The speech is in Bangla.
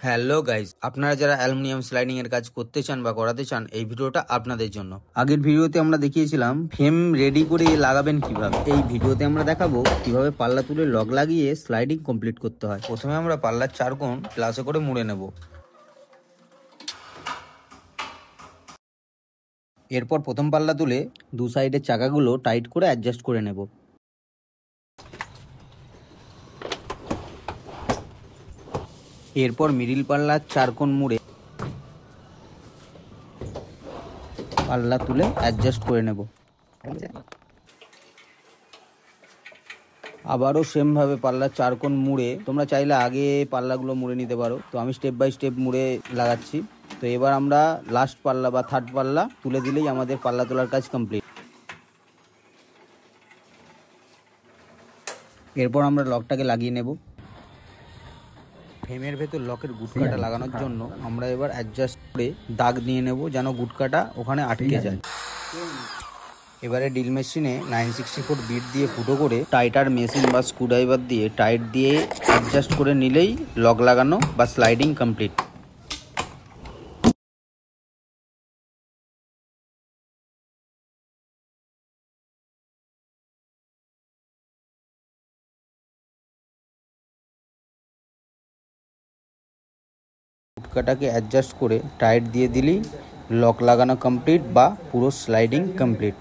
হ্যালো গাইস, আপনারা যারা অ্যালুমিনিয়াম স্লাইডিং এর কাজ করতে চান বা করাতে চান, এই ভিডিওটা আপনাদের জন্য। আগের ভিডিওতে আমরা দেখিয়েছিলাম ফ্রেম রেডি করে লাগাবেন কিভাবে। এই ভিডিওতে আমরা দেখাবো কিভাবে পাল্লা তুলে লক লাগিয়ে স্লাইডিং কমপ্লিট করতে হয়। প্রথমে আমরা পাল্লার চার কোণ প্লাসে করে মুড়ে নেব। এরপর প্রথম পাল্লা তুলে দু সাইডের চাকাগুলো টাইট করে অ্যাডজাস্ট করে নেব। এরপর মিডিল পাল্লার চার কোণ মুড়ে পাল্লা তুলে অ্যাডজাস্ট করে নেব। আবারও সেমভাবে পাল্লার চার কোণ মুড়ে, তোমরা চাইলে আগে পাল্লাগুলো মুড়ে নিতে পারো, তো আমি স্টেপ বাই স্টেপ মুড়ে লাগাচ্ছি। তো এবার আমরা লাস্ট পাল্লা বা থার্ড পাল্লা তুলে দিলেই আমাদের পাল্লা তোলার কাজ কমপ্লিট। এরপর আমরা লকটাকে লাগিয়ে নেব। ফ্রেমের ভেতর লকের গুটকাটা লাগানোর জন্য আমরা এবার অ্যাডজাস্ট করে দাগ নিয়ে নেব, যেন গুটকাটা ওখানে আটকে যায়। এবারে ড্রিল মেশিনে 964 বিট দিয়ে ফুটো করে টাইটার মেশিন বা স্ক্রুড্রাইভার দিয়ে টাইট দিয়ে অ্যাডজাস্ট করে নিলেই লক লাগানো বা স্লাইডিং কমপ্লিট। ফুটকাটাকে অ্যাডজাস্ট করে টাইট দিয়ে দিলেই লক লাগানো কমপ্লিট বা পুরো স্লাইডিং কমপ্লিট।